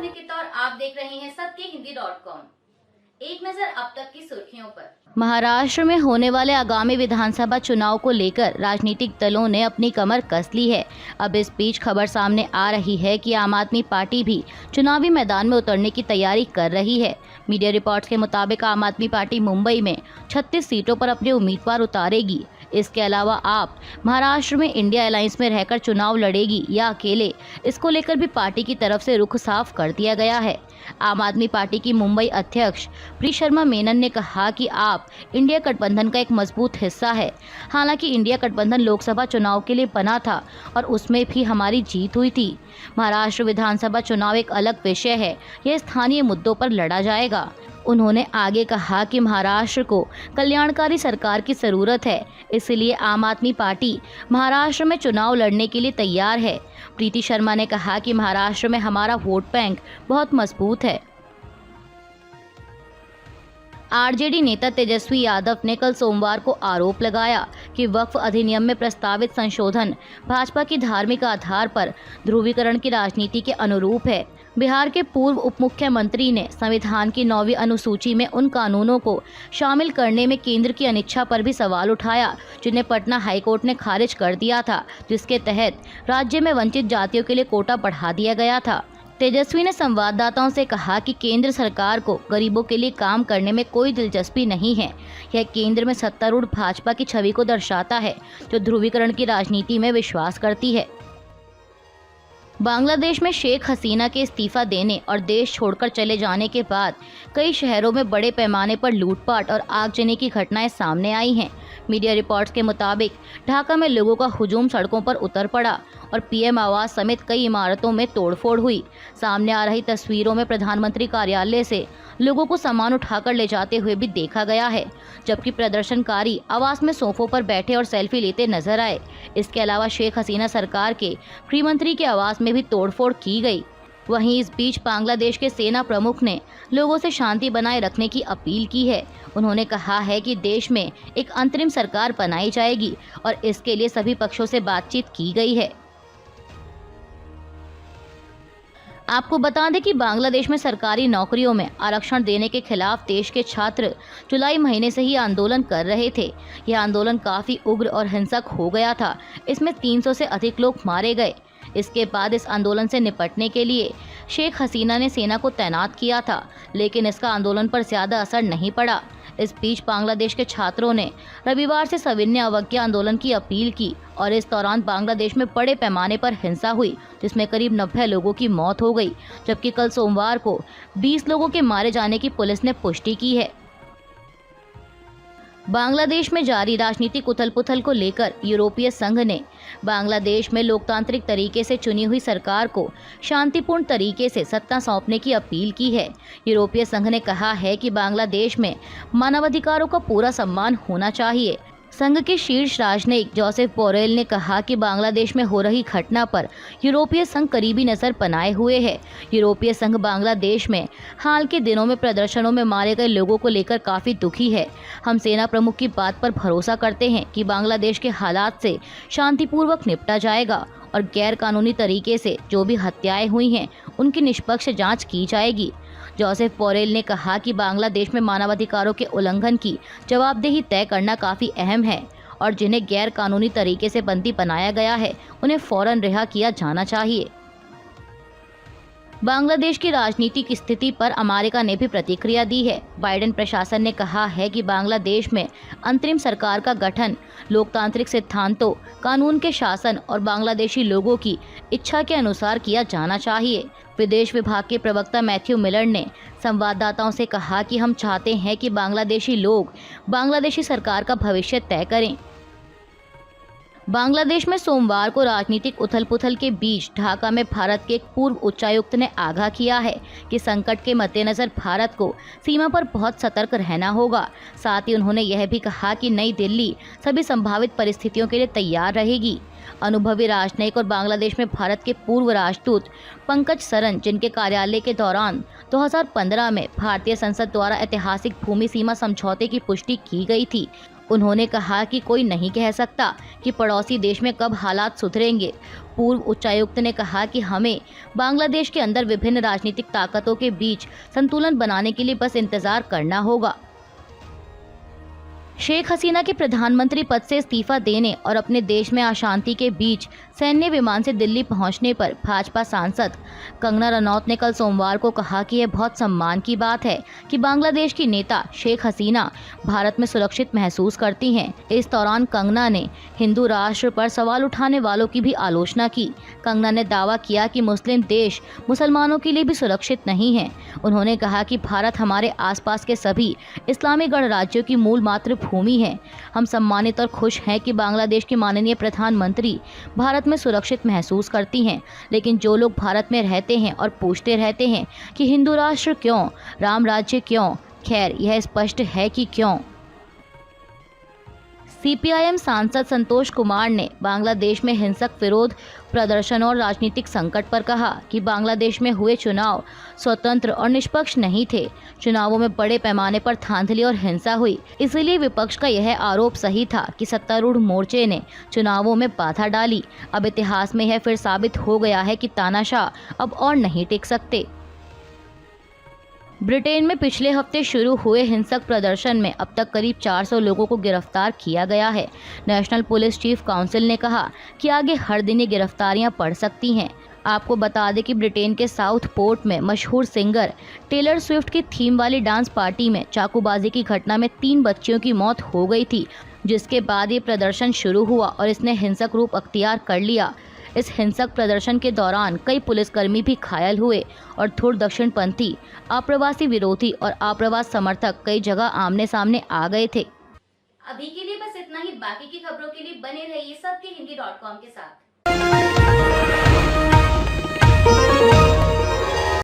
निकिता और आप देख रहे हैं सत्यहिंदी.com। एक नजर अब तक की सुर्खियों पर। महाराष्ट्र में होने वाले आगामी विधानसभा चुनाव को लेकर राजनीतिक दलों ने अपनी कमर कस ली है। अब इस बीच खबर सामने आ रही है कि आम आदमी पार्टी भी चुनावी मैदान में उतरने की तैयारी कर रही है। मीडिया रिपोर्ट्स के मुताबिक आम आदमी पार्टी मुंबई में 36 सीटों पर अपने उम्मीदवार उतारेगी। इसके अलावा आप महाराष्ट्र में इंडिया अलायंस में रहकर चुनाव लड़ेगी या अकेले, इसको लेकर भी पार्टी की तरफ से रुख साफ कर दिया गया है। आम आदमी पार्टी की मुंबई अध्यक्ष प्री शर्मा मेनन ने कहा कि आप इंडिया गठबंधन का एक मजबूत हिस्सा है। हालांकि इंडिया गठबंधन लोकसभा चुनाव के लिए बना था और उसमें भी हमारी जीत हुई थी। महाराष्ट्र विधानसभा चुनाव एक अलग विषय है, यह स्थानीय मुद्दों पर लड़ा जाएगा। उन्होंने आगे कहा कि महाराष्ट्र को कल्याणकारी सरकार की जरूरत है, इसलिए आम आदमी पार्टी महाराष्ट्र में चुनाव लड़ने के लिए तैयार है। प्रीति शर्मा ने कहा कि महाराष्ट्र में हमारा वोट बैंक बहुत मजबूत है। आरजेडी नेता तेजस्वी यादव ने कल सोमवार को आरोप लगाया कि वक्फ अधिनियम में प्रस्तावित संशोधन भाजपा की धार्मिक आधार पर ध्रुवीकरण की राजनीति के अनुरूप है। बिहार के पूर्व उप मुख्यमंत्री ने संविधान की 9वीं अनुसूची में उन कानूनों को शामिल करने में केंद्र की अनिच्छा पर भी सवाल उठाया, जिन्हें पटना हाईकोर्ट ने खारिज कर दिया था, जिसके तहत राज्य में वंचित जातियों के लिए कोटा बढ़ा दिया गया था। तेजस्वी ने संवाददाताओं से कहा कि केंद्र सरकार को गरीबों के लिए काम करने में कोई दिलचस्पी नहीं है। यह केंद्र में सत्तारूढ़ भाजपा की छवि को दर्शाता है, जो ध्रुवीकरण की राजनीति में विश्वास करती है। बांग्लादेश में शेख हसीना के इस्तीफा देने और देश छोड़कर चले जाने के बाद कई शहरों में बड़े पैमाने पर लूटपाट और आगजनी की घटनाएं सामने आई हैं। मीडिया रिपोर्ट्स के मुताबिक ढाका में लोगों का हुजूम सड़कों पर उतर पड़ा और पीएम आवास समेत कई इमारतों में तोड़फोड़ हुई। सामने आ रही तस्वीरों में प्रधानमंत्री कार्यालय से लोगों को सामान उठाकर ले जाते हुए भी देखा गया है, जबकि प्रदर्शनकारी आवास में सोफों पर बैठे और सेल्फी लेते नजर आए। इसके अलावा शेख हसीना सरकार के गृह मंत्री के आवास में भी तोड़फोड़ की गई। वहीं इस बीच बांग्लादेश के सेना प्रमुख ने लोगों से शांति बनाए रखने की अपील की है। उन्होंने कहा है कि देश में एक अंतरिम सरकार बनाई जाएगी और इसके लिए सभी पक्षों से बातचीत की गई है। आपको बता दें कि बांग्लादेश में सरकारी नौकरियों में आरक्षण देने के खिलाफ देश के छात्र जुलाई महीने से ही आंदोलन कर रहे थे। यह आंदोलन काफी उग्र और हिंसक हो गया था। इसमें 300 से अधिक लोग मारे गए। इसके बाद इस आंदोलन से निपटने के लिए शेख हसीना ने सेना को तैनात किया था, लेकिन इसका आंदोलन पर ज्यादा असर नहीं पड़ा। इस बीच बांग्लादेश के छात्रों ने रविवार से सविनय अवज्ञा आंदोलन की अपील की और इस दौरान बांग्लादेश में बड़े पैमाने पर हिंसा हुई, जिसमें करीब 90 लोगों की मौत हो गई, जबकि कल सोमवार को 20 लोगों के मारे जाने की पुलिस ने पुष्टि की है। बांग्लादेश में जारी राजनीतिक उथल-पुथल को लेकर यूरोपीय संघ ने बांग्लादेश में लोकतांत्रिक तरीके से चुनी हुई सरकार को शांतिपूर्ण तरीके से सत्ता सौंपने की अपील की है। यूरोपीय संघ ने कहा है कि बांग्लादेश में मानवाधिकारों का पूरा सम्मान होना चाहिए। संघ के शीर्ष राजनयिक जोसेफ बोरेल ने कहा कि बांग्लादेश में हो रही घटना पर यूरोपीय संघ करीबी नजर बनाए हुए है। यूरोपीय संघ बांग्लादेश में हाल के दिनों में प्रदर्शनों में मारे गए लोगों को लेकर काफी दुखी है। हम सेना प्रमुख की बात पर भरोसा करते हैं कि बांग्लादेश के हालात से शांतिपूर्वक निपटा जाएगा और गैर कानूनी तरीके से जो भी हत्याएं हुई हैं उनकी निष्पक्ष जांच की जाएगी। जोसेफ बोरेल ने कहा कि बांग्लादेश में मानवाधिकारों के उल्लंघन की जवाबदेही तय करना काफी अहम है और जिन्हें गैर कानूनी तरीके से बंदी बनाया गया है उन्हें फौरन रिहा किया जाना चाहिए। बांग्लादेश की राजनीतिक स्थिति पर अमेरिका ने भी प्रतिक्रिया दी है। बाइडेन प्रशासन ने कहा है कि बांग्लादेश में अंतरिम सरकार का गठन लोकतांत्रिक सिद्धांतों, कानून के शासन और बांग्लादेशी लोगों की इच्छा के अनुसार किया जाना चाहिए। विदेश विभाग के प्रवक्ता मैथ्यू मिलर ने संवाददाताओं से कहा कि हम चाहते हैं कि बांग्लादेशी लोग बांग्लादेशी सरकार का भविष्य तय करें। बांग्लादेश में सोमवार को राजनीतिक उथल-पुथल के बीच ढाका में भारत के एक पूर्व उच्चायुक्त ने आगाह किया है कि संकट के मद्देनजर भारत को सीमा पर बहुत सतर्क रहना होगा। साथ ही उन्होंने यह भी कहा कि नई दिल्ली सभी संभावित परिस्थितियों के लिए तैयार रहेगी। अनुभवी राजनयिक और बांग्लादेश में भारत के पूर्व राजदूत पंकज सरन, जिनके कार्यालय के दौरान 2015 में भारतीय संसद द्वारा ऐतिहासिक भूमि सीमा समझौते की पुष्टि की गई थी, उन्होंने कहा कि कोई नहीं कह सकता कि पड़ोसी देश में कब हालात सुधरेंगे। पूर्व उच्चायुक्त ने कहा कि हमें बांग्लादेश के अंदर विभिन्न राजनीतिक ताकतों के बीच संतुलन बनाने के लिए बस इंतजार करना होगा। शेख हसीना के प्रधानमंत्री पद से इस्तीफा देने और अपने देश में अशांति के बीच सैन्य विमान से दिल्ली पहुंचने पर भाजपा सांसद कंगना रनौत ने कल सोमवार को कहा कि यह बहुत सम्मान की बात है कि बांग्लादेश की नेता शेख हसीना भारत में सुरक्षित महसूस करती हैं। इस दौरान कंगना ने हिंदू राष्ट्र पर सवाल उठाने वालों की भी आलोचना की। कंगना ने दावा किया कि मुस्लिम देश मुसलमानों के लिए भी सुरक्षित नहीं है। उन्होंने कहा कि भारत हमारे आसपास के सभी इस्लामी गणराज्यों की मूल मातृभूमि है। हम सम्मानित और खुश हैं कि बांग्लादेश के माननीय प्रधानमंत्री भारत में सुरक्षित महसूस करती हैं, लेकिन जो लोग भारत में रहते हैं और पूछते रहते हैं कि हिंदू राष्ट्र क्यों, राम राज्य क्यों, खैर यह स्पष्ट है कि क्यों। सीपीआईएम सांसद संतोष कुमार ने बांग्लादेश में हिंसक विरोध प्रदर्शन और राजनीतिक संकट पर कहा कि बांग्लादेश में हुए चुनाव स्वतंत्र और निष्पक्ष नहीं थे। चुनावों में बड़े पैमाने पर धांधली और हिंसा हुई, इसलिए विपक्ष का यह आरोप सही था कि सत्तारूढ़ मोर्चे ने चुनावों में बाधा डाली। अब इतिहास में यह फिर साबित हो गया है कि तानाशाह अब और नहीं टिक सकते। ब्रिटेन में पिछले हफ्ते शुरू हुए हिंसक प्रदर्शन में अब तक करीब 400 लोगों को गिरफ्तार किया गया है। नेशनल पुलिस चीफ काउंसिल ने कहा कि आगे हर दिन ये गिरफ्तारियां बढ़ सकती हैं। आपको बता दें कि ब्रिटेन के साउथ पोर्ट में मशहूर सिंगर टेलर स्विफ्ट की थीम वाली डांस पार्टी में चाकूबाजी की घटना में 3 बच्चियों की मौत हो गई थी, जिसके बाद ये प्रदर्शन शुरू हुआ और इसने हिंसक रूप अख्तियार कर लिया। इस हिंसक प्रदर्शन के दौरान कई पुलिसकर्मी भी घायल हुए और धुर दक्षिणपंथी, आप्रवासी विरोधी और आप्रवास समर्थक कई जगह आमने सामने आ गए थे। अभी के लिए बस इतना ही। बाकी की खबरों के लिए बने रहिए सबके हिंदी.com के साथ।